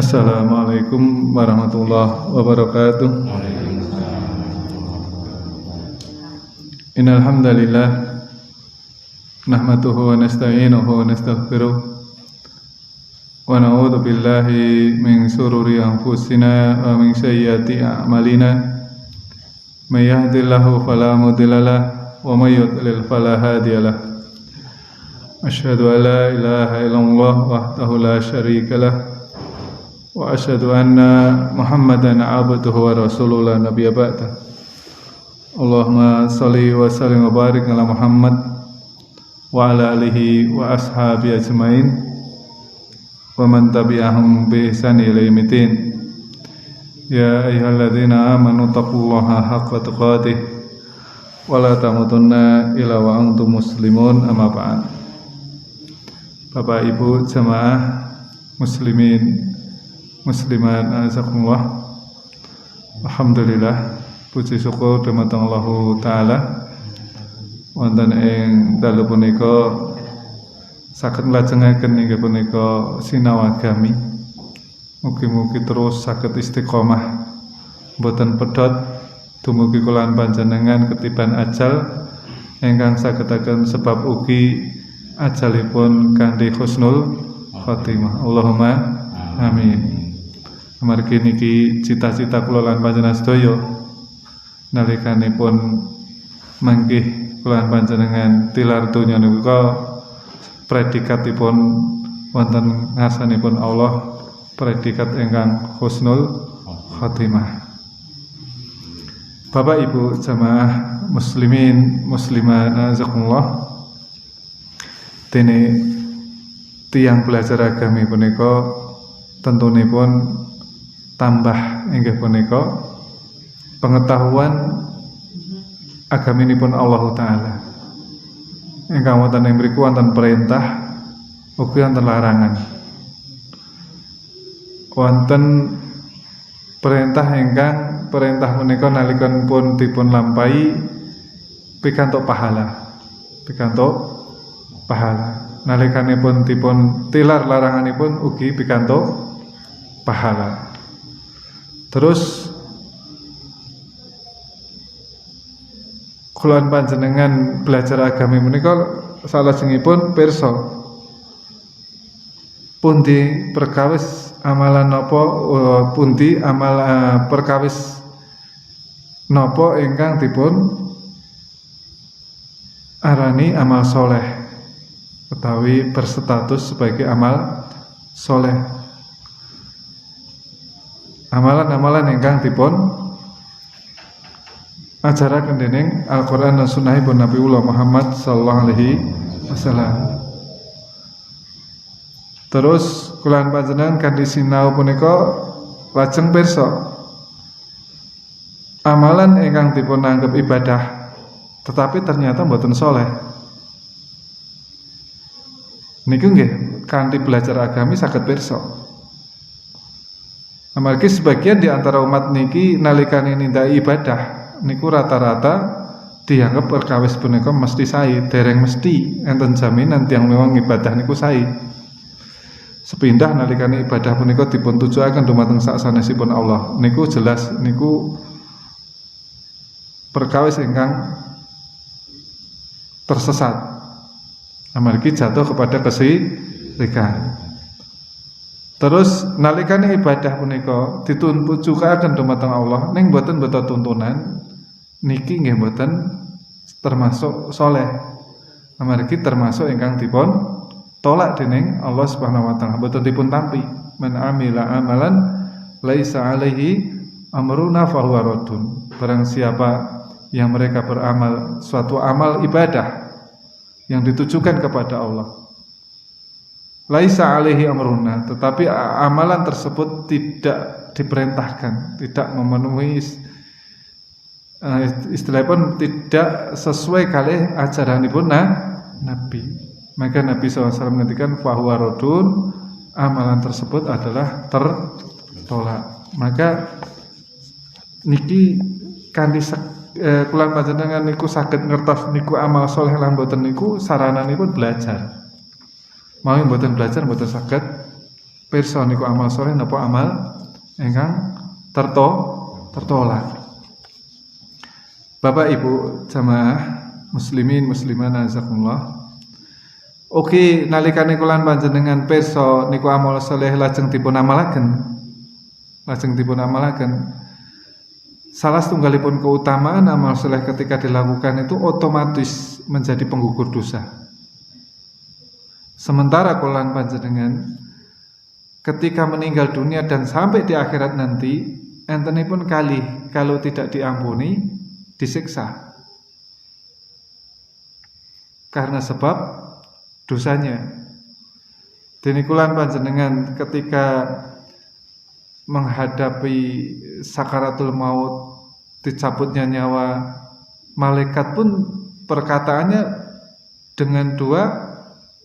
Assalamualaikum warahmatullahi wabarakatuh. Innal hamdalillah nahmaduhu wa nasta'inuhu wa nastaghfiruh wa na'udzu billahi min shururi anfusina wa min sayyiati a'malina. May yahdihillahu fala mudilla lahu wa may yudlil fala hadiya lahu. Asyhadu an la ilaha illallah wahdahu la syarika lahu wa asyhadu anna Muhammadan abduhu wa rasuluhu la nabiyya ba'da. Allahumma shalli wa sallim wa barik ala Muhammad wa ala alihi wa ashabi ajmain wa man tabi'ahum bi ihsan ila yaumil. Ya ayyuhalladzina amanu taqullaha haqqa tuqatih wa la tamutunna illa wa antum muslimun, amma ba'd. Bapak Ibu jamaah muslimin muslimat azakumullah. Alhamdulillah, puji syukur dumateng Allah taala wonten ing dalu punika saged nglajengaken inggih punika sinau agami. Mugi-mugi terus saged istiqomah boten pedhot dumugi kula panjenengan ketiban ajal ingkang sagetaken sebab ugi ajalipun kanthi husnul khotimah. Allahumma amin. Amargi niki cita-cita kula lan panjenengan sedaya nalikanipun manggih kula lan panjenengan tilar donya niku predikatipun wonten ngarsanipun Allah, predikat ingkang husnul khotimah. Bapak Ibu jamaah muslimin muslimat azakumullah, dene tiyang belajar agami punika tentunipun tambah inggih punika pengetahuan agaminipun Allah taala. Ingkang wonten ing mriku wonten perintah ugi wonten larangan. Wonten perintah ingkang perintah menika nalikanipun dipun lampahi pikantuk pahala. Pikantuk pahala. Nalikanipun dipun tilar laranganipun ugi pikantuk pahala. Terus kula panjenengan belajar agami menika salajengipun pirsa pundi perkawis amalan napa, pundi amal perkawis napa ingkang dipun arani amal soleh utawi berstatus sebagai amal soleh. Amalan-amalan ingkang dipun ajaraken dening Al-Qur'an lan Sunnahipun Nabiullah Muhammad sallallahu alaihi wasallam. Terus kula panjenengan kanthi sinau punika lajeng pirsa amalan ingkang dipun anggep ibadah tetapi ternyata mboten saleh. Niku nggih kanthi belajar agami saged pirsa. Amargi sebagian di antara umat niki nalikane nindaki ibadah niku rata-rata dianggap perkawis punika mesti sae, dereng mesti enten jaminan tiyang memang ibadah niku sae. Sepindah nalikane ibadah punika dipun tujuaken dumateng sak sanesipun Allah, niku jelas niku perkawis ingkang tersesat. Amargi jatuh kepada kesyirikan. Terus nalikane ibadah punika ditujukaken dumateng Allah ning boten tuntunan niki nggih boten termasuk saleh. Amargi termasuk ingkang dipun tolak dening Allah Subhanahu wa taala, boten dipun tampi. Man amila amalan laisa alaihi amruna fahuwa raddun. Barang siapa yang mereka beramal suatu amal ibadah yang ditujukan kepada Allah, laisa alaihi amruna, tetapi amalan tersebut tidak diperintahkan, tidak memenuhi istilahnya pun tidak sesuai kalih ajaranipun Nabi. Maka Nabi SAW mengatakan fahuwa raddun, amalan tersebut adalah tertolak. Maka niki kanthi kula panjenengan niku saged ngertos niku amal saleh lan boten niku sarananipun belajar. Mau mboten belajar mboten saged pirsa niku amal saleh napa amal ingkang tertolak. Bapak Ibu jamaah muslimin musliman azakumullah. Ugi nalikane kula panjenengan pirsa niku amal saleh lajeng dipun amalaken. Salah setunggalipun keutamaan amal saleh ketika dilakukan itu otomatis menjadi penggugur dosa. Sementara kula panjenengan ketika meninggal dunia dan sampai di akhirat nanti, entenipun kalih kalau tidak diampuni, disiksa. Karena sebab dosanya. Dene kula panjenengan ketika menghadapi sakaratul maut, dicabutnya nyawa, malaikat pun perkataannya dengan dua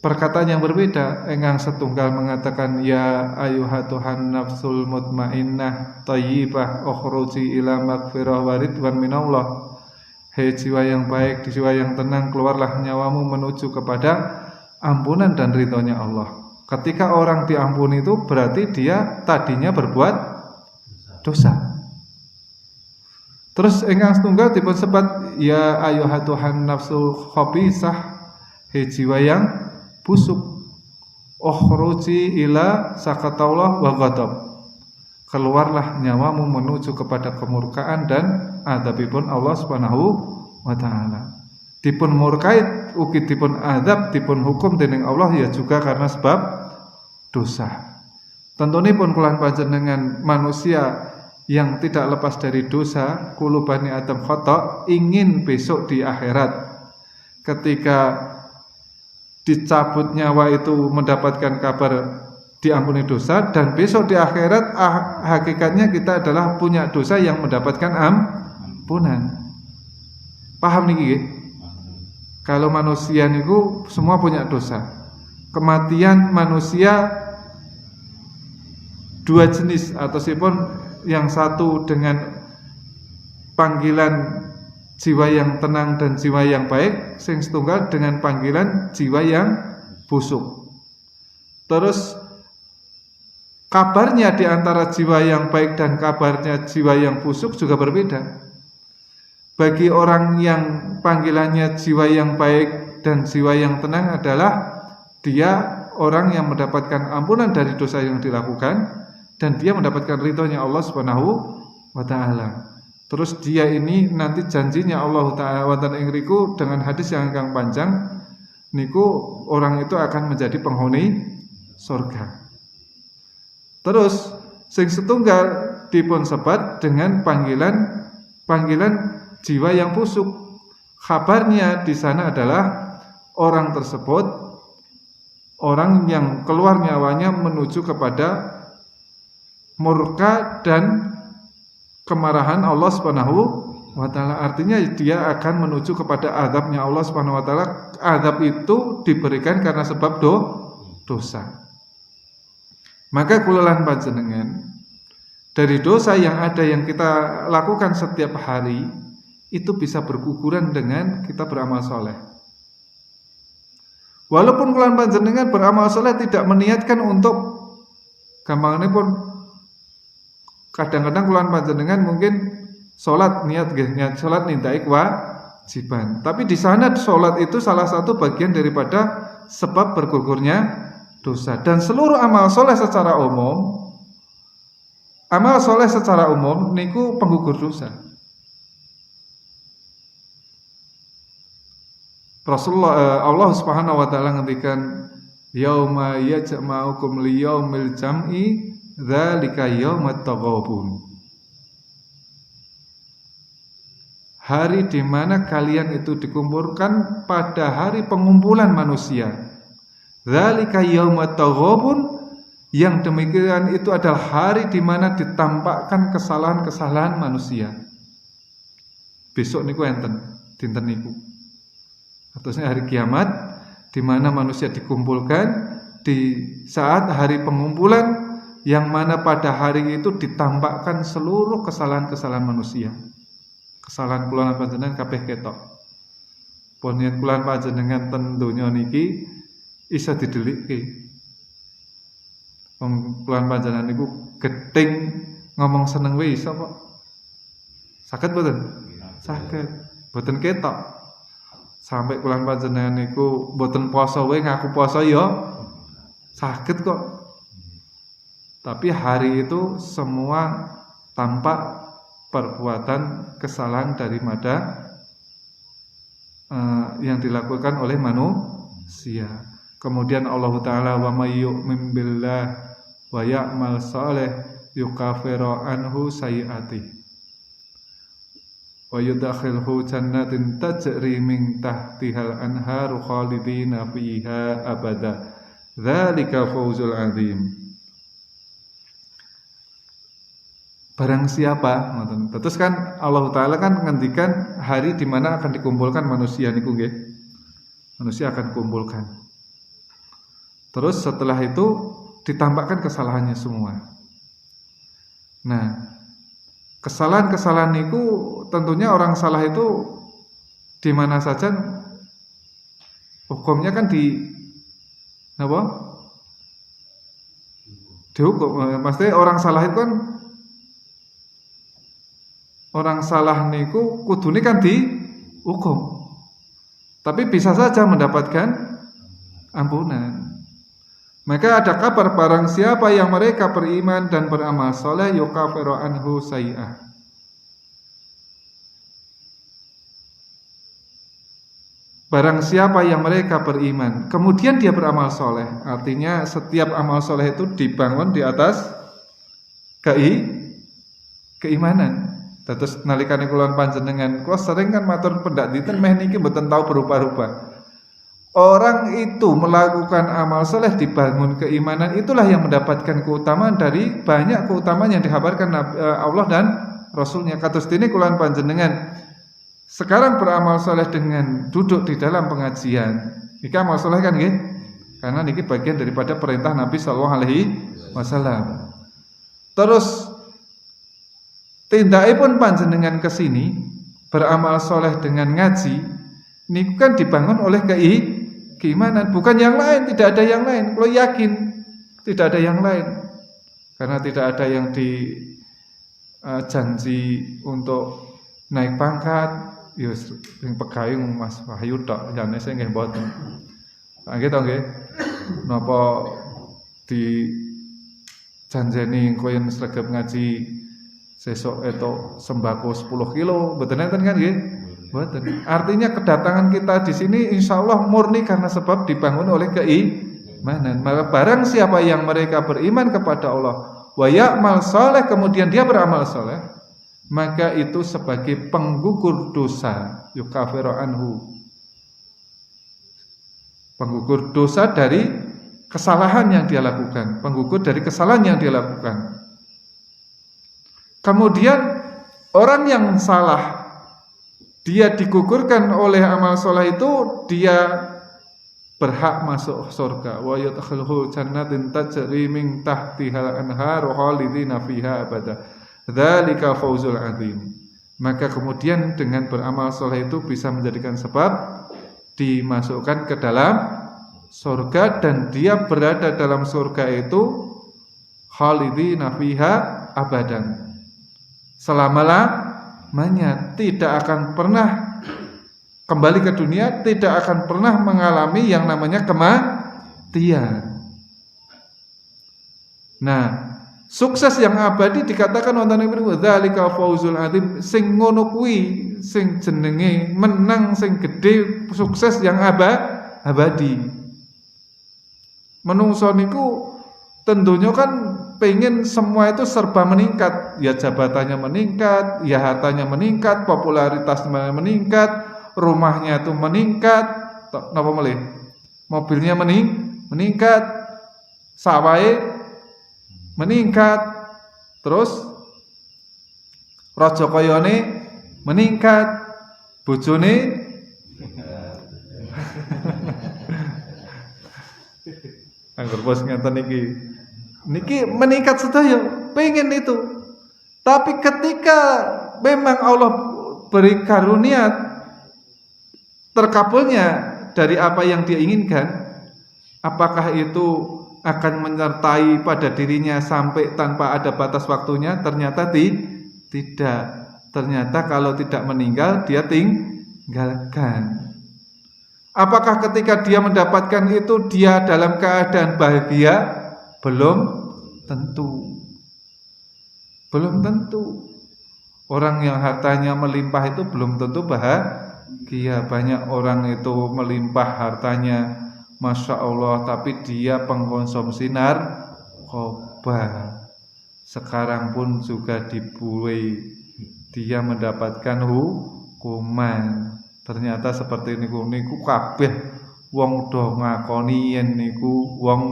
perkataan yang berbeda. Engkang setunggal mengatakan ya ayyuhatuhan nafsul mutmainnah thayyibah ukhruji ila magfirah wa ridwan minallah. Hei jiwa yang baik, jiwa yang tenang, keluarlah nyawamu menuju kepada ampunan dan ridhonya Allah. Ketika orang diampuni itu berarti dia tadinya berbuat dosa. Terus engkang setunggal dipun sebat ya ayyuhatuhan nafsul khabisah, hei jiwa yang busuk, ukhruji ila sakatallah wa ghadab. Keluarlah nyawamu menuju kepada kemurkaan dan azabipun Allah Subhanahu wa taala. Dipun murkai ugi dipun azab, dipun hukum dening Allah ya juga karena sebab dosa. Tentunipun kula panjenengan manusia yang tidak lepas dari dosa, kullu bani Adam khata, ingin besok di akhirat ketika dicabut nyawa itu mendapatkan kabar diampuni dosa, dan besok di akhirat hakikatnya kita adalah punya dosa yang mendapatkan ampunan. Paham niki? Kalau manusia niku semua punya dosa. Kematian manusia dua jenis, ataupun yang satu dengan panggilan jiwa yang tenang dan jiwa yang baik, sing setunggal dengan panggilan jiwa yang busuk. Terus kabarnya di antara jiwa yang baik dan kabarnya jiwa yang busuk juga berbeda. Bagi orang yang panggilannya jiwa yang baik dan jiwa yang tenang adalah dia orang yang mendapatkan ampunan dari dosa yang dilakukan dan dia mendapatkan ridhonya Allah Subhanahu wa taala. Terus dia ini nanti janjinya Allah Ta'ala wonten ing riku dengan hadis yang kang panjang niku orang itu akan menjadi penghuni surga. Terus sing setunggal dipun sebat dengan panggilan jiwa yang busuk. Kabarnya di sana adalah orang tersebut orang yang keluar nyawanya menuju kepada murka dan kemarahan Allah Subhanahu wa taala. Artinya dia akan menuju kepada azabnya Allah Subhanahu wa taala. Azab itu diberikan karena sebab dosa. Maka kulalan panjenengan dari dosa yang ada yang kita lakukan setiap hari itu bisa berguguran dengan kita beramal soleh. Walaupun kulalan panjenengan beramal soleh tidak meniatkan untuk gampangnya pun kadang-kadang kula panjenengan mungkin salat niat salat nindaki kewajiban. Tapi di sana salat itu salah satu bagian daripada sebab bergugurnya dosa. Dan seluruh amal soleh secara umum niku penggugur dosa. Rasulullah Allah Subhanahu wa taala ngendikan yauma yajma'ukum liyaumil jam'i dzalika yaumat taghabun. Hari di mana kalian itu dikumpulkan pada hari pengumpulan manusia. Dzalika yaumat taghabun, yang demikian itu adalah hari di mana ditampakkan kesalahan-kesalahan manusia. Besok niku enten, dinten niku. Artinya hari kiamat di mana manusia dikumpulkan di saat hari pengumpulan, yang mana pada hari itu ditampakkan seluruh kesalahan-kesalahan manusia. Kesalahan kula panjenengan kabeh ketok. Pun yen kula panjenengan ten donya niki isa didelikke. Wong kula panjenengan niku gething ngomong seneng wae iso kok. Saged mboten? Saged. Mboten ketok. Sampai kula panjenengan niku mboten poso wae ngaku poso ya saged kok. Tapi hari itu semua tampak perbuatan kesalahan daripada yang dilakukan oleh manusia. Kemudian Allah Ta'ala wa may yu'min billah wa ya'mal salih yukaffiru anhu sayyi'atihi wa yudkhilhu jannatin tajri min tahtihal anharu khalidina fiha abada dzalika fawzul 'adzim. Barang siapa, terus kan Allah Ta'ala kan ngendikan hari di mana akan dikumpulkan manusia niku nggih. Manusia akan kumpulkan. Terus setelah itu ditampakkan kesalahannya semua. Nah, kesalahan-kesalahan niku tentunya orang salah itu di mana saja hukumnya kan apa? Dihukum. Maksudnya orang salah itu kan orang salah niku kudune kan dihukum. Tapi bisa saja mendapatkan ampunan. Maka ada kabar barang siapa yang mereka beriman dan beramal soleh yukaffiru anhu sayyi'ah. Barang siapa yang mereka beriman, kemudian dia beramal soleh, artinya setiap amal soleh itu dibangun di atas keimanan. Terus nalikane kula panjenengan, kula sering kan matur pendak dinten meh niki mboten tau berubah-ubah. Orang itu melakukan amal soleh dibangun keimanan, itulah yang mendapatkan keutamaan dari banyak keutamaan yang dihabarkan Allah dan Rasulnya. Kados dene kula panjenengan sekarang beramal soleh dengan duduk di dalam pengajian. Iki amal soleh kan nggih? Karena niki bagian daripada perintah Nabi sallallahu alaihi wasallam. Terus tindakipun panjenengan kesini beramal soleh dengan ngaji, niku kan dibangun oleh keimanan, bukan yang lain, tidak ada yang lain. Kalau yakin tidak ada yang lain, karena tidak ada yang janji untuk naik pangkat, ya yang pegawai Mas Wahyu tok, jane sing nggih mboten. Nggih to nggih. Napa dijanjeni koyo sregep ngaji sesuk etok sembako 10 kilo, mboten enten kan nggih? Mboten. Artinya kedatangan kita di sini insyaallah murni karena sebab dibangun oleh keimanan. Maka barang siapa yang mereka beriman kepada Allah, wa ya'mal saleh, kemudian dia beramal saleh, maka itu sebagai penggugur dosa, yukaffiru anhu. Penggugur dosa dari kesalahan yang dia lakukan, penggugur dari kesalahan yang dia lakukan. Kemudian orang yang salah, dia digugurkan oleh amal soleh itu, dia berhak masuk surga. Wa yadkhuluhu jannatin tajri min tahtihal anharu khalidina fiha abada. Dzalika fawzul 'adzim. Maka kemudian dengan beramal soleh itu bisa menjadikan sebab dimasukkan ke dalam surga, dan dia berada dalam surga itu khalidina fiha abadan. Selama-lamanya, tidak akan pernah kembali ke dunia, tidak akan pernah mengalami yang namanya kematian. Nah, sukses yang abadi dikatakan wonten ing mriku dzalika fauzul adzim, sing ngono kuwi sing jenenge menang sing gedhe, sukses yang abadi. Menungso niku tentunya kan pengen semua itu serba meningkat, ya jabatannya meningkat, ya hartanya meningkat, popularitasnya meningkat, rumahnya itu meningkat, napa melih? Mobilnya meningkat, sawahe meningkat, terus raja kayane meningkat, bojone anggur bos ngeten niki meningkat sedaya, pengen itu. Tapi ketika memang Allah beri karunia terkabulnya dari apa yang dia inginkan, apakah itu akan menyertai pada dirinya sampai tanpa ada batas waktunya? Ternyata tidak. Ternyata kalau tidak meninggal dia tinggalkan. Apakah ketika dia mendapatkan itu dia dalam keadaan bahagia? Belum tentu. Belum tentu. Orang yang hartanya melimpah itu belum tentu bahagia. Banyak orang itu melimpah hartanya, Masya Allah, tapi dia pengkonsumsi narkoba. Sekarang pun juga dibui, dia mendapatkan hukuman. Ternyata seperti niku kabeh wong do ngakoni yen niku wong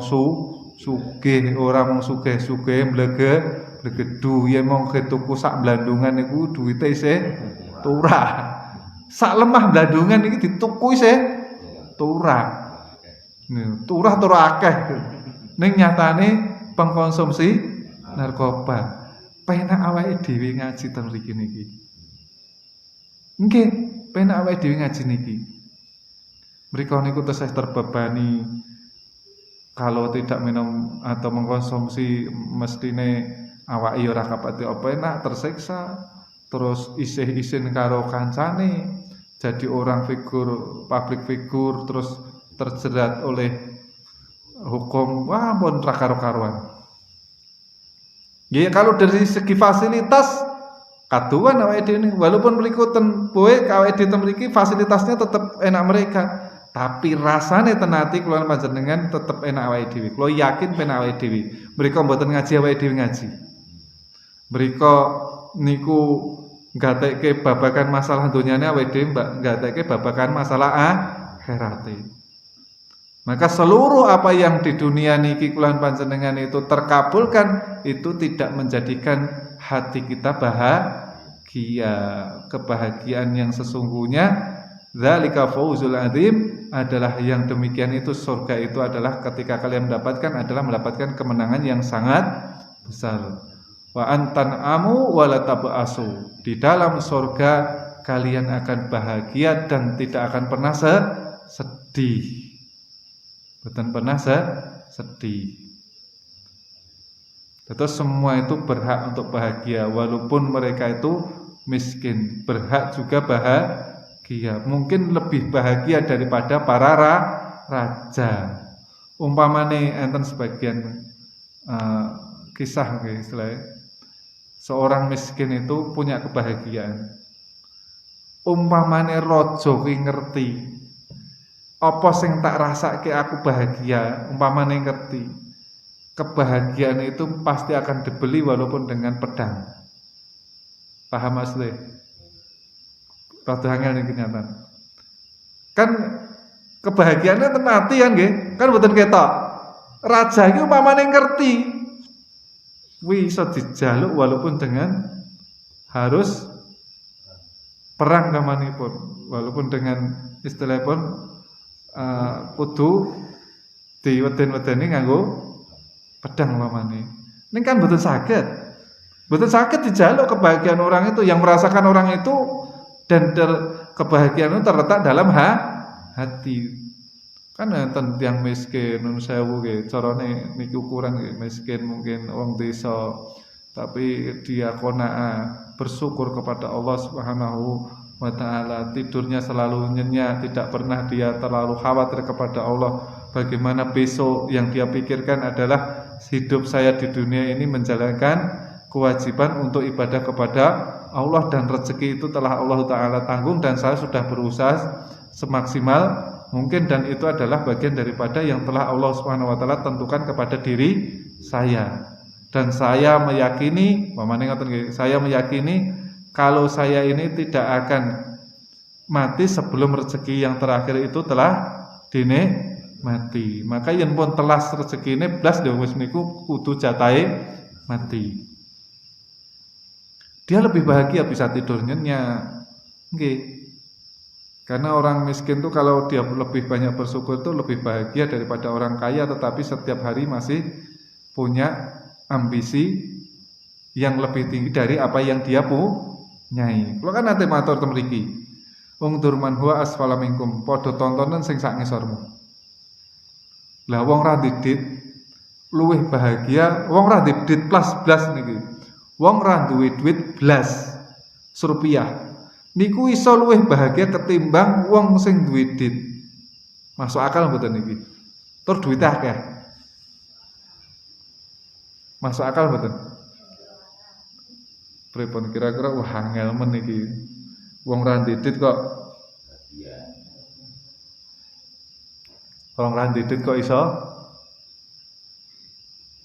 sugih, ora mung sugih-sugih blegedu, yen mung tuku sak blandungan niku duwite isih turah. Sak lemah blandungan iki dituku isih turah. Turah akeh. Ning nyatane pengkonsumsi narkoba. Penak awake dhewe ngaji ten mriki niki. Nggih, penak awake dhewe ngaji niki. Mriko niku tesih terbebani kalau tidak minum atau mengkonsumsi mestine awake ora kapati apa enak, tersiksa, terus isih-isin karo kancane, jadi orang public figure, terus terjerat oleh hukum, wah pun ra karo-karuan. Ya kalau dari segi fasilitas kaduan awake dhewe, walaupun mriku ten boe awake dhewe mriki fasilitasnya tetap enak mereka, tapi rasane ten ati kula panjenengan tetap enak awake dhewe. Kula yakin penak awake dhewe. Mriko mboten ngaji awake dhewe ngaji. Mriko niku nggatekke babagan masalah donyane awake dhewe nggatekke babagan masalah akhirate. Maka seluruh apa yang di dunia niki kula panjenengan itu terkabulkan, itu tidak menjadikan hati kita bahagia. Kebahagiaan yang sesungguhnya dzalika fauzul adzim adalah yang demikian itu, surga itu adalah ketika kalian mendapatkan kemenangan yang sangat besar. Wa antan amu wala tabasu. Di dalam surga kalian akan bahagia dan tidak akan pernah sedih. Bukan pernah sedih. Terus semua itu berhak untuk bahagia, walaupun mereka itu miskin, berhak juga bahagia. Mungkin lebih bahagia daripada para raja. Umpamane enten sebagian kisah istilahnya, seorang miskin itu punya kebahagiaan. Umpamane raja ki ngerti apa sing tak rasake aku bahagia, umpamane ngerti, kebahagiaan itu pasti akan dibeli walaupun dengan pedang. Paham Mas Le? Rada angel niki nyatan. Kan kebahagiaannya temati kan nggih? Kan mboten ketok. Raja iki umpamane ngerti, kuwi iso dijaluk walaupun dengan harus perang kamanipun, walaupun dengan istilahipun kudu diweden-wedeni nganggo pedang umpamane. Ning kan mboten saged. Mboten saged dijaluk kebahagiaan orang itu, yang merasakan orang itu dan kebahagiaan itu terletak dalam hati. Kan enten tiyang miskin nun sewu nggih, carane niki ukuran nggih, miskin mungkin wong desa, tapi dia qanaah, bersyukur kepada Allah Subhanahu wa ta'ala, tidurnya selalu nyenyak, tidak pernah dia terlalu khawatir kepada Allah. Bagaimana besok, yang dia pikirkan adalah hidup saya di dunia ini menjalankan kewajiban untuk ibadah kepada Allah, dan rezeki itu telah Allah Ta'ala tanggung, dan saya sudah berusaha semaksimal mungkin, dan itu adalah bagian daripada yang telah Allah Subhanahu wa ta'ala tentukan kepada diri saya. Dan saya meyakini, saya meyakini kalau saya ini tidak akan mati sebelum rezeki yang terakhir itu telah dinikmati. Maka yen pun telas rezekine blas wis niku kudu jatahe mati. Dia lebih bahagia, bisa tidur nyenyak. Nggih. Karena orang miskin itu kalau dia lebih banyak bersyukur itu lebih bahagia daripada orang kaya, tetapi setiap hari masih punya ambisi yang lebih tinggi dari apa yang dia punyai. Kalau kan nanti matur temriki, wong durman huwa asfala minkum, padha tontonan sing sak ngisormu. Lah wong ra didit luwih bahagia wong ra duwe duit plus blas niki. Wong ra duwe duit blas rupiah. Niku iso luwih bahagia ketimbang wong sing duwe duit. Masuk akal mboten niki? Tur duwite akeh. Masuk akal mboten? Pripun kira-kira wah angel men iki. Wong ra duwe duit kok wong ra duwe duit kok iso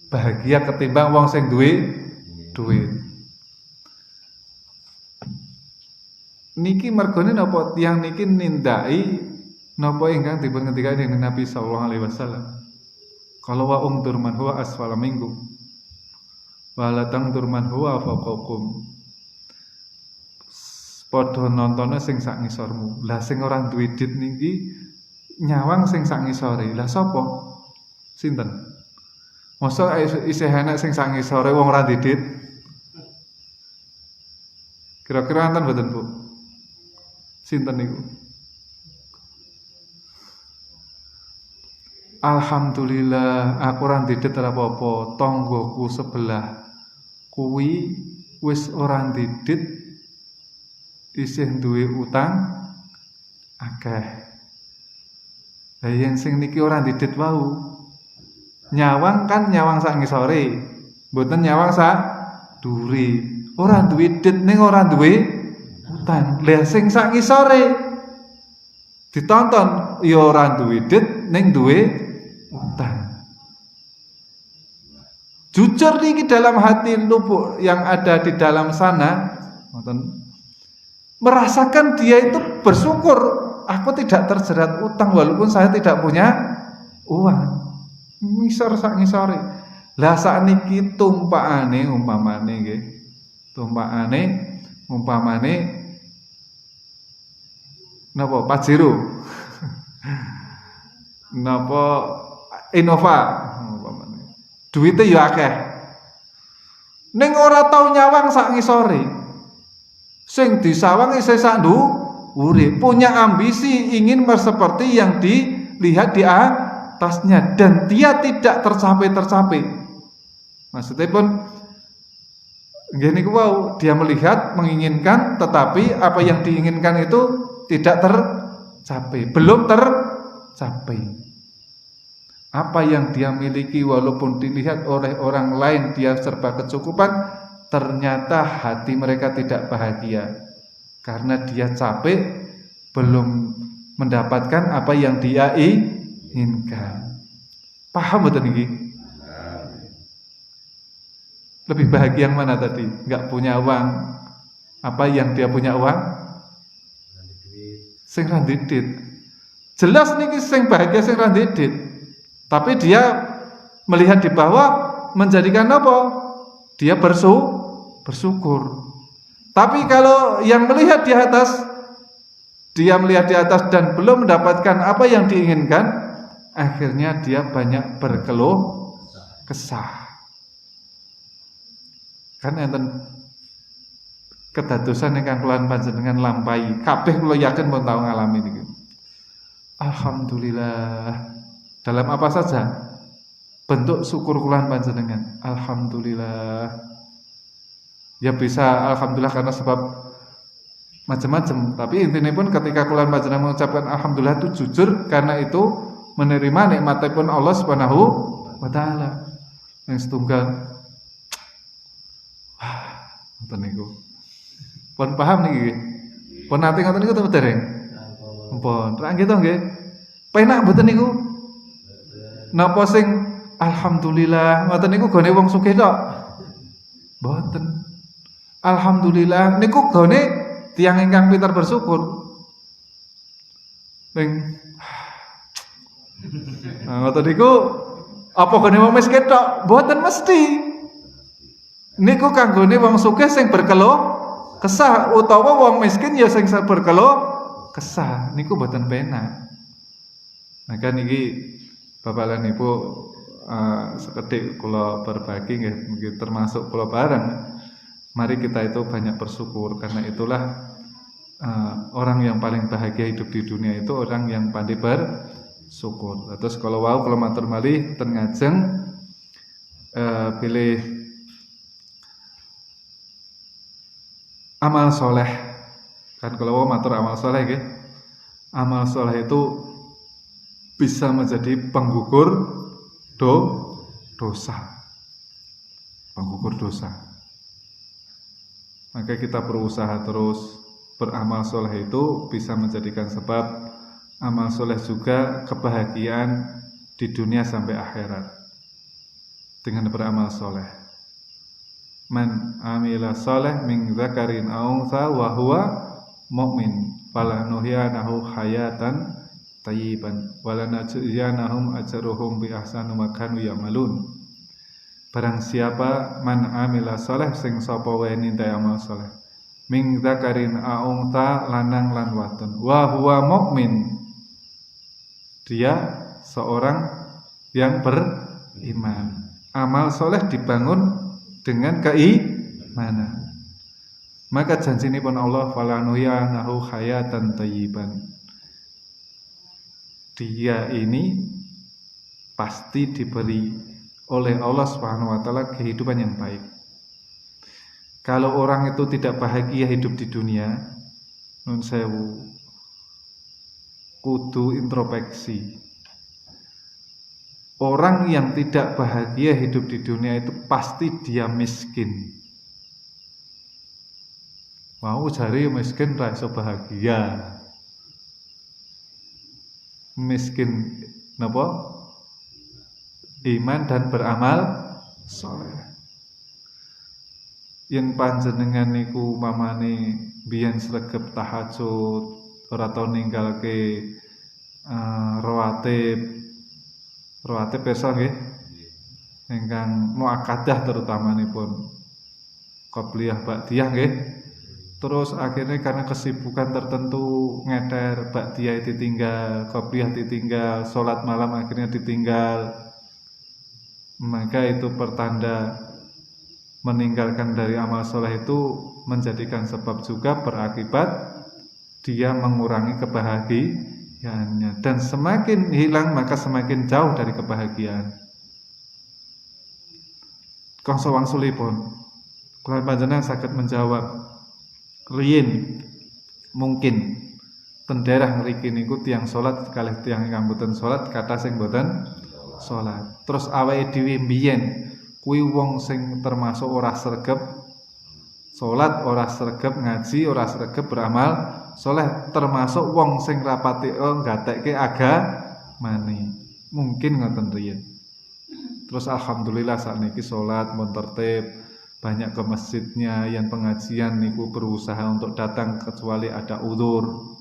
bahagia ketimbang wong sing duwe duit. Niki mergone napa tiyang niki nindaki napa ingkang dipun ngendikake dening Nabi sallallahu alaihi wasallam. Kalau wa durman huwa asfala minkum wa la durman huwa fawqakum. Padha nontone sing sak ngisormu. Lah sing ora duwe dit niki nyawang sing sak ngisore. Lah sapa? Sinten? Mosok isih enak sing sak ngisore wong ora duwe dit. Kira-kira enten mboten, Bu? Sinten niku? Alhamdulillah aku ora ndedit ora apa-apa, tanggoku sebelah kuwi wis ora ndedit isih duwe utang akeh. Lah yen sing niki ora ndedit wau nyawang kan nyawang sak ngisore, mboten nyawang sak dure. Ora duwe dit ning ora duwe utang. Lah sing sak ngisore ditonton ya ora duwe dit ning duwe utang. Jujur niki dalam hati lubuk yang ada di dalam sana merasakan dia itu bersyukur, aku tidak terjerat utang walaupun saya tidak punya uang. Ngisor sak ngisore. Lah sakniki tumpakane umpamane nggih. Umpamane napa Pajero. Napa Innova umpamane. Duite ya akeh. Ning ora tau nyawang sak ngisore. Sing disawang isih sak dhuwure, punya ambisi ingin seperti yang dilihat di atasnya dan dia tidak tercapai. Maksudnya pun gini wow, dia melihat menginginkan tetapi apa yang diinginkan itu tidak tercapai, belum tercapai. Apa yang dia miliki walaupun dilihat oleh orang lain dia serba kecukupan, ternyata hati mereka tidak bahagia karena dia capek belum mendapatkan apa yang dia inginkan. Paham betul niki? Lebih bahagia yang mana tadi? Enggak punya uang. Apa yang dia punya uang? Sing ra ndedit. Jelas niki sing bahagia sing ra ndedit. Tapi dia melihat di bawah menjadikan apa? Dia bersyukur. Tapi kalau yang melihat di atas, dia melihat di atas dan belum mendapatkan apa yang diinginkan, akhirnya dia banyak berkeluh kesah. Kan enten kedadosan ingkang kula panjenengan lampahi. Kabeh kula yakin pun tau ngalami niki. Alhamdulillah. Dalam apa saja bentuk syukur kula panjenengan. Alhamdulillah. Ya bisa alhamdulillah karena sebab macam-macam. Tapi intinya pun ketika kula panjenengan mengucapkan alhamdulillah itu jujur karena itu menerima nikmatipun Allah Subhanahu wa taala. Yang setunggal ngoten niku. Pun paham niki? Pun nate ngoten niku to dereng? Pun. Ra nggih to nggih. Penak mboten niku? Napa sing alhamdulillah ngoten niku gone wong sugih tok? Mboten. Alhamdulillah niku gone tiyang ingkang pinter bersyukur. Ping ngoten niku apa gone wong miskin tok? Mboten mesti. Niku kanggone wong sugih sing berkeluh kesah utawa wong miskin ya sing berkeluh kesah. Niku mboten penak. Maka niki Bapak lan Ibu sekedhik kula berbagi nggih mungkin termasuk kula bareng. Mari kita itu banyak bersyukur karena itulah orang yang paling bahagia hidup di dunia itu orang yang pandai bersyukur. Terus kalau wau kula matur malih ten ngajeng pilih amal soleh. Kan kalau matur amal soleh nggih. Amal soleh itu bisa menjadi penggugur dosa. Penggugur dosa. Maka kita berusaha terus beramal soleh itu bisa menjadikan sebab amal soleh juga kebahagiaan di dunia sampai akhirat dengan beramal soleh. Man amila soleh min dzakarin aw untha wa huwa mu'min falanuhyanahu hayatan thayyiban walanajziyanahum ajruhum bi ahsani ma kanu ya'malun. Barang siapa man amila soleh sing sapa wae nintai amal soleh min dzakarin aw untha lanang lan wadon wa huwa mu'min, dia seorang yang beriman. Amal soleh dibangun dengan keimanan. Maka janjinipun Allah falanuhyanahu hayatan thayyiban. Dia ini pasti diberi oleh Allah Subhanahu wa taala kehidupan yang baik. Kalau orang itu tidak bahagia hidup di dunia, nun sewu, kudu introspeksi. Orang yang tidak bahagia hidup di dunia itu pasti dia miskin. Mau cari miskin ra iso bahagia. Miskin napa? Iman dan beramal saleh. Yen panjenengan niku mamane biyen sregep tahajud, ora tau ninggalke rawatib pirsa nggih. Ingkang muakkadah terutamipun qobliyah ba'diyah nggih. Terus akhirnya karena kesibukan tertentu ngeder ba'diyah ditinggal, qobliyah ditinggal, salat malam akhirnya ditinggal. Maka itu pertanda meninggalkan dari amal soleh itu menjadikan sebab juga berakibat dia mengurangi kebahagiaannya, dan semakin hilang maka semakin jauh dari kebahagiaan. Kongso wangsulipun kula panjenengan saged menjawab riyin mungkin ten daerah mriki niku tiyang salat kalih tiyang ingkang boten salat kathah sing boten salat. Terus awake dhewe mbiyen kuwi wong sing termasuk ora sregep salat, ora sregep ngaji, ora sregep beramal saleh, termasuk wong sing rapati nggatekke agamane. Mungkin ngoten riyen. Terus alhamdulillah sakniki salat mun tertib, banyak ke masjidnya, yang pengajian niku berusaha untuk datang kecuali ada udzur.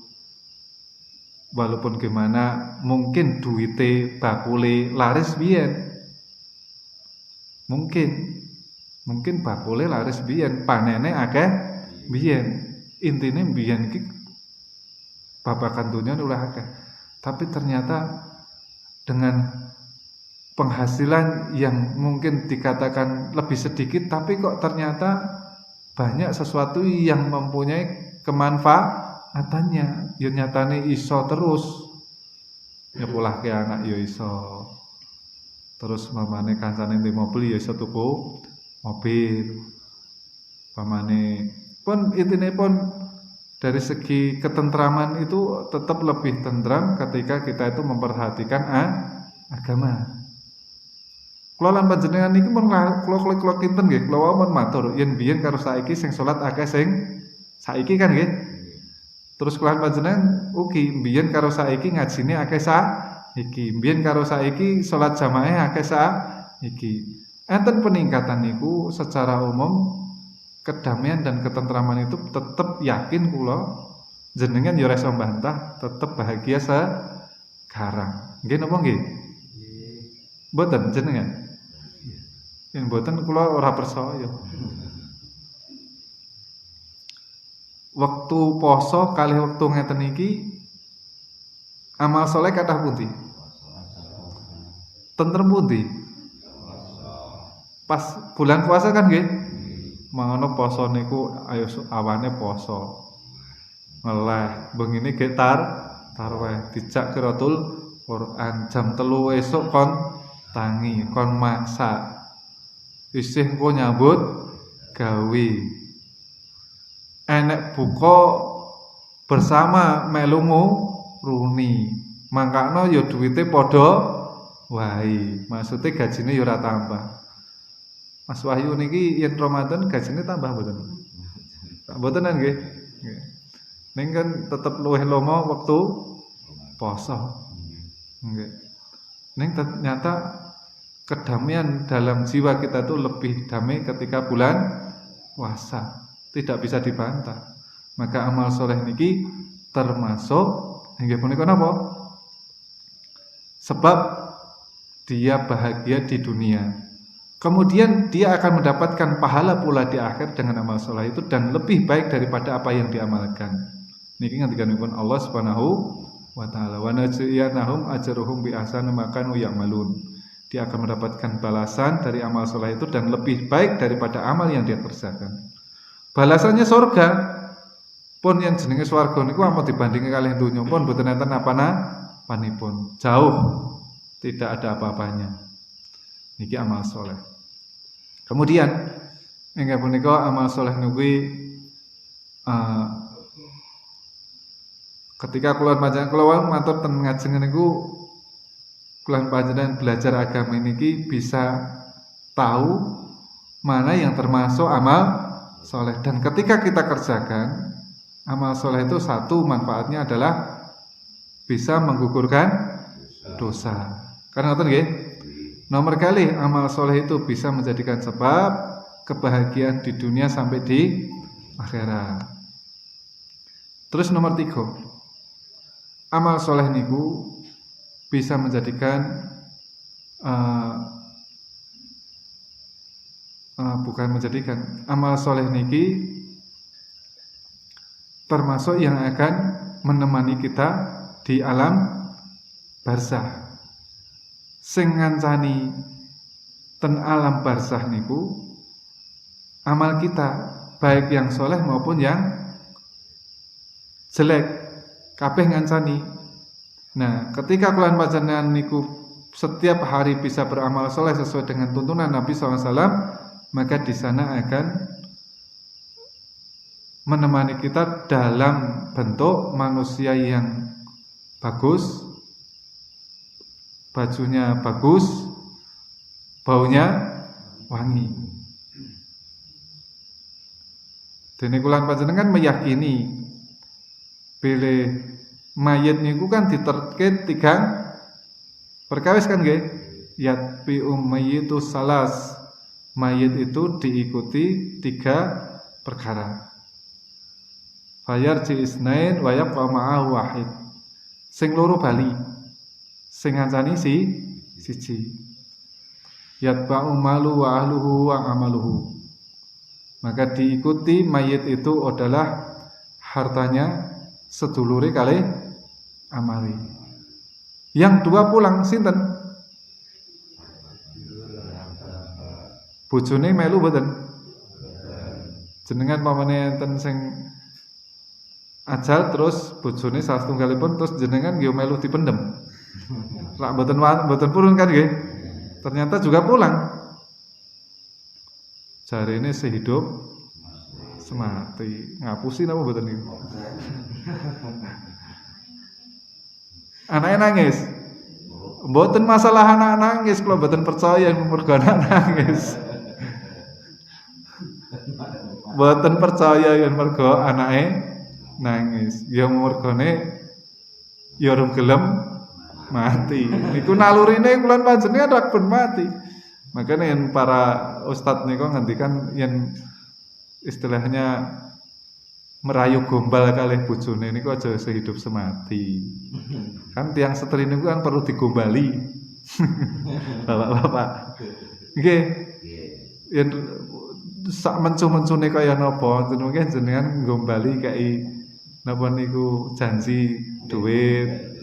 Walaupun gimana mungkin duite bakule laris biyen. Mungkin bakule laris biyen, panene akeh biyen. Intine biyen iki babakan dunya ulah akeh. Tapi ternyata dengan penghasilan yang mungkin dikatakan lebih sedikit, tapi kok ternyata banyak sesuatu yang mempunyai kemanfaatannya. Ya nyatane iso terus nyepulahke anak ya iso. Terus mamane kancane ndek mobil ya iso tuku mobil. Pamane pun intine pun dari segi ketentraman itu tetap lebih tentram ketika kita itu memperhatikan agama. Kula lan panjenengan niki mun kula kinten nggih, kula mun matur yen biyen karo saiki sing salat akeh sing saiki kan nggih. Terus kula panjenengan ugi biyen karo saiki ngajine akeh saiki, biyen karo saiki salat jamaah akeh saiki. Enten peningkatan niku secara umum kedamaian dan ketentraman itu tetap yakin kula jenengan ya ora iso mbantah tetap bahagia sekarang. Nggih napa nggih? Mboten jenengan. Yen mboten kula ora percaya. Waktu poso kalih wektu ngeten iki amal saleh kathah pundi? Tentrem pundi? Pas bulan puasa kan nggih? Mangono poso niku ayo awane poso. Ngeleh bengine getar tarweh dijak qiraatul Quran jam 3 esuk kon tangi kon masak. isih engko nyambut gawe. Enek buka bersama melungu runi. Mangkano ya duwite padha wae. Maksude gajine ya ora tambah. Mas Wahyu niki yen Ramadan gajine tambah mboten? Mboten nggih. Nggih. Ning kan tetep luwih lomo wektu poso. Nggih. Ning ternyata kedamaian dalam jiwa kita itu lebih damai ketika bulan puasa. Tidak bisa dibantah. Maka amal soleh niki termasuk inggih punika napa? Sebab dia bahagia di dunia. Kemudian dia akan mendapatkan pahala pula di akhir dengan amal soleh itu dan lebih baik daripada apa yang diamalkan. Niki ngendikanipun Allah Subhanahu wa taala, "Wa najziyanahum ajruhum bi ahsani ma kanu ya'malun." Dia akan mendapatkan balasan dari amal soleh itu dan lebih baik daripada amal yang dia kerjakan. Balasannya surga. Pun yang jenenge swarga niku ampun dibandingke kalih donya pun boten enten apa-apanipun. Jauh tidak ada apa-apanya. Niki amal soleh. Kemudian inggih punika amal soleh niku ketika kula panjenengan kula matur ten ngajeng niku kula panjenengan belajar agama niki bisa tahu mana yang termasuk amal soleh. Dan ketika kita kerjakan amal soleh itu satu manfaatnya adalah bisa menggugurkan dosa. Karena ngoten nggih. Nomor kali amal soleh itu bisa menjadikan sebab kebahagiaan di dunia sampai di akhirat. Terus nomor 3, amal soleh niku bisa menjadikan amal soleh niki termasuk yang akan menemani kita di alam barzah. Sing ngancani ten alam barzah niku amal kita, baik yang soleh maupun yang jelek, kabeh ngancani. Nah, ketika kalian panjenengan niku setiap hari bisa beramal soleh sesuai dengan tuntunan Nabi SAW, maka di sana akan menemani kita dalam bentuk manusia yang bagus, bajunya bagus, baunya wangi. Dene kula panjenengan meyakini bilih mayit niku kan diterke 3 perkawis kan nggih? Yatbi ummayyitu salas. Mayit itu diikuti 3 perkara. Fayarji isnain wa yabqa ma'ahu wahid. Sing loro bali. Sing ngancani siji. Yatba'u malu wa ahluhu wa amaluhu. Maka diikuti mayit itu adalah hartanya sedulure kali amali. Yang 2 pulang sinten? Bojone melu mboten? Jenengan pamane enten sing ajal terus bojone salah setunggalipun terus jenengan nggih melu dipendem. Rak mboten purun kan nggih? Ternyata juga pulang. Jarene sehidup semati. Ngapusi napa mboten niku? Anake nangis. Mboten masalah anak nangis, kalau mboten percaya mergo anak nangis. Mboten percaya yen mergo anake nangis. Ya mergone ya urung gelem mati. Niku nalurine kula panjenengan rak ben mati. Makanya yang para ustadz niku ngendikan yang istilahnya merayu gombal kalih bojone niku aja sehidup semati. Kan tiang setri niku kan perlu digombali. Bapak-bapak. Nggih. Yen sak mencu-mencune kaya napa mungkin jenengan gombali kai napa niku janji duit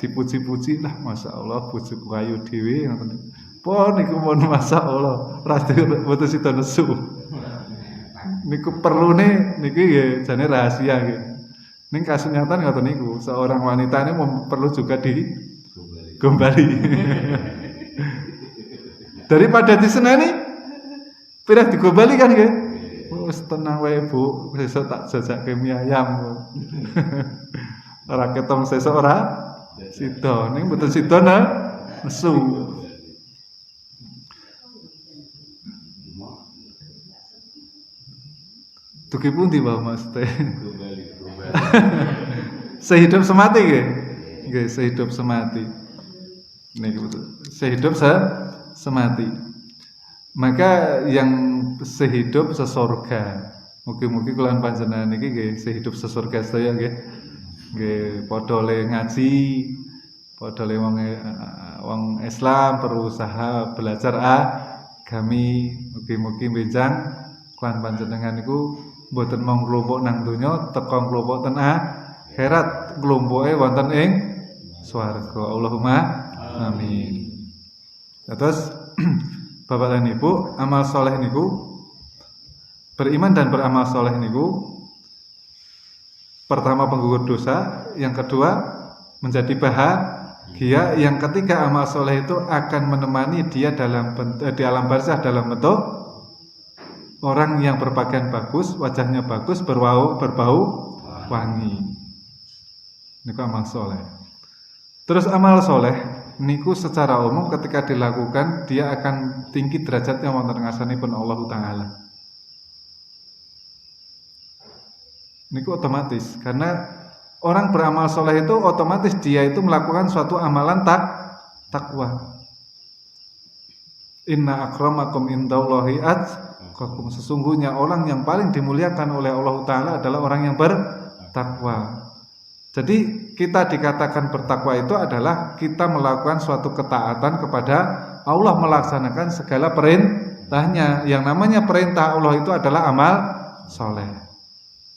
dipuji-puji lah masyaallah bojoku ayu dhewe ngoten. Pon niku mun masyaallah rada mboten sida nesu. Niku perlune niki nggih jane rahasia nggih. Ning kasunyatan ngoten niku, seorang wanita ini perlu juga digombali. Daripada diseneni Pirang digobali kan nggih. Wis tenang wae Bu, sesuk tak jajakke mie ayam. Ora ketong sesuk ora sida, ning mboten sida nesu. Dugi pundi wae Mas teh? Sehidup semati nggih. Nggih, sehidup semati. Niku sehidup semati. Maka yang sehidup sesurga. Mugi-mugi kula panjenengan niki nggih sehidup sesurga sedaya nggih. Nggih padha le ngaji, padha le wong Islam berusaha belajar agami. Mugi-mugi benjang kula panjenengan niku mboten mung nglumpuk nang donya, teka nglumpuk ten akhirat, nglumpuke wonten ing swarga. Allahumma amin. Terus Bapak dan Ibu, amal soleh niku beriman dan beramal soleh niku pertama penggugur dosa, yang kedua menjadi bahagia, yang ketiga amal soleh itu akan menemani dia di alam barzah dalam bentuk orang yang berpakaian bagus, wajahnya bagus, berbau wangi. Niku amal soleh. Terus amal soleh niku secara umum ketika dilakukan dia akan tinggi derajatnya wonten ngarsanipun Allah Taala. Niku otomatis karena orang beramal soleh itu otomatis dia itu melakukan suatu amalan takwa. Inna akramakum indallahi atqakum. Sesungguhnya orang yang paling dimuliakan oleh Allah Ta'ala adalah orang yang bertakwa. Jadi kita dikatakan bertakwa itu adalah kita melakukan suatu ketaatan kepada Allah, melaksanakan segala perintahnya. Yang namanya perintah Allah itu adalah amal soleh.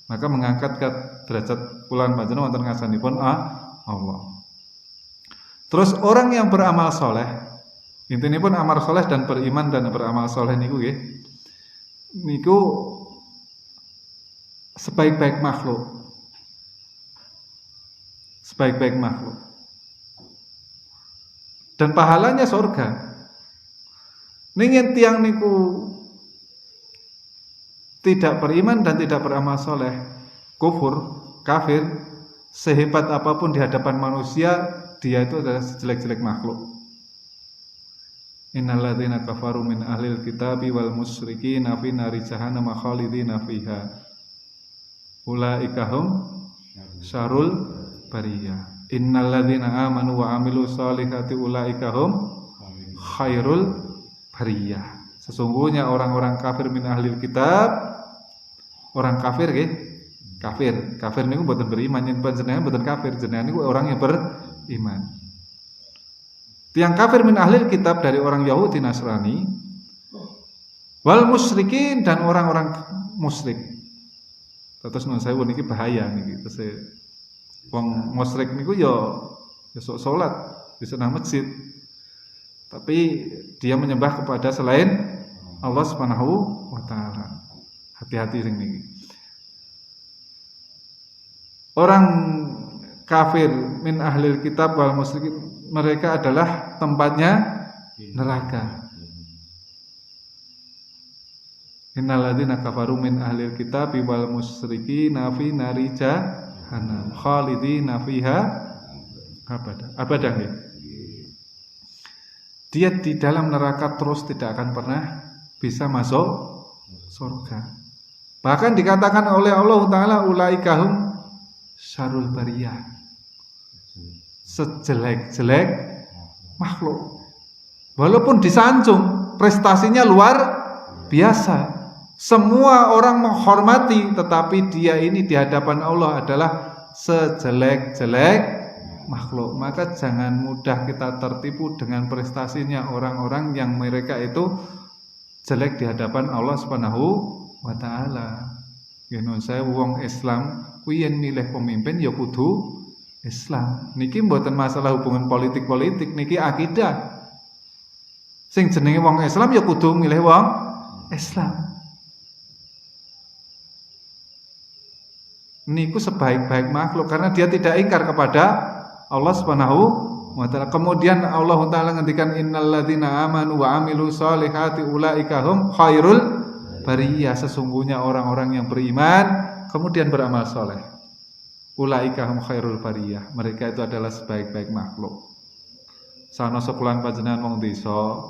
Maka mengangkat ke derajat kula panjenengan wonten ngarsanipun Allah. Terus orang yang beramal soleh, intinya pun amal soleh dan beriman dan beramal soleh niku nggih. Niku sebaik-baik makhluk. Sebaik-baik makhluk. Dan pahalanya surga. Ningen tiang niku tidak beriman dan tidak beramal soleh, kufur, kafir, sehebat apapun di hadapan manusia, dia itu adalah sejelek-jelek makhluk. Innalladzina kafaru min ahlil kitabi wal musyrikin fi nari jahannam khalidina fiha. Ulaika hum syarrul bariyah. Innalladzina amanu wa amilu sholihati ulaika hum khairul bariyah. Sesungguhnya orang-orang kafir min ahlil kitab, orang kafir nggih, kafir niku mboten beriman, yen panjenengan mboten kafir, jenengan niku orang yang beriman. Tiang kafir min ahlil kitab dari orang Yahudi Nasrani, wal musyrikin dan orang-orang musyrik. Terus nun sewu niki bahaya niki. Terus wong musyrik niku ya sok salat, bisa nang masjid. Tapi dia menyembah kepada selain Allah Subhanahu wa taala. Hati-hati sing niki. Orang kafir min ahlil kitab wal musyrikin, mereka adalah tempatnya neraka. Innalladzina kafaru min ahlil kitab wal musyrikin fi nari jahannam khalidina fiha abada nggih. Dia di dalam neraka terus tidak akan pernah bisa masuk surga. Bahkan dikatakan oleh Allah Ta'ala ulaikahum syarrul bariyah, sejelek-jelek makhluk. Walaupun disanjung, prestasinya luar biasa. Semua orang menghormati, tetapi dia ini di hadapan Allah adalah sejelek-jelek makhluk. Maka jangan mudah kita tertipu dengan prestasinya orang-orang yang mereka itu jelek di hadapan Allah Subhanahu wa taala. Yen saya wong Islam kuwi yen milih pemimpin ya kudu Islam. Niki mboten masalah hubungan politik-politik, niki akidah. Sing jenenge wong Islam ya kudu milih wong Islam. Niku sebaik-baik makhluk karena dia tidak ingkar kepada Allah Subhanahu wa ta'ala. Kemudian Allah Ta'ala ngendikan innalladzina amanu wa amilu sholihati ulaika hum khairul bariyah. Sesungguhnya orang-orang yang beriman kemudian beramal soleh, ulaika hum khairul bariyah, mereka itu adalah sebaik-baik makhluk. Sana sekulan panjenengan wong desa,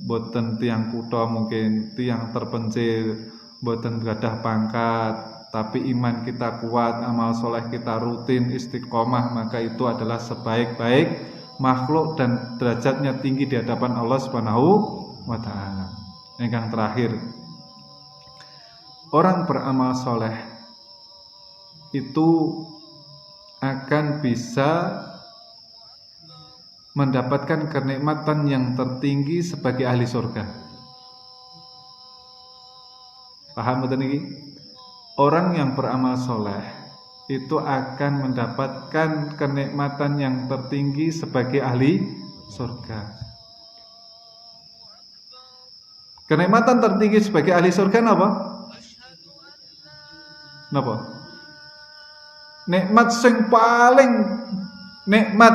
boten tiang kutha, mungkin tiang terpencil, boten gadah pangkat, tapi iman kita kuat, amal soleh kita rutin, istiqomah, maka itu adalah sebaik-baik makhluk dan derajatnya tinggi di hadapan Allah Subhanahu wa ta'ala. Yang terakhir, orang beramal soleh itu akan bisa mendapatkan kenikmatan yang tertinggi sebagai ahli surga. Paham betul ini? Orang yang beramal soleh itu akan mendapatkan kenikmatan yang tertinggi sebagai ahli surga. Kenikmatan tertinggi sebagai ahli surga apa? Napa? Nikmat sing paling nikmat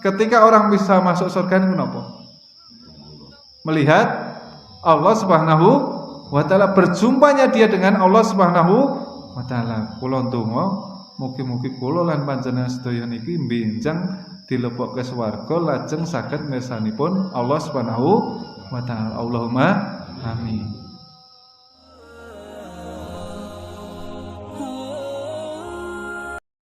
ketika orang bisa masuk surga ini kenapa? Melihat Allah Subhanahu wa ta'ala, berjumpanya dia dengan Allah Subhanahu wa ta'ala. Kula ndonga mugi-mugi kula lan panjenengan sedaya niki benjang dilebokke swarga lajeng saged mirsanipun Allah Subhanahu wa ta'ala. Allahumma amin.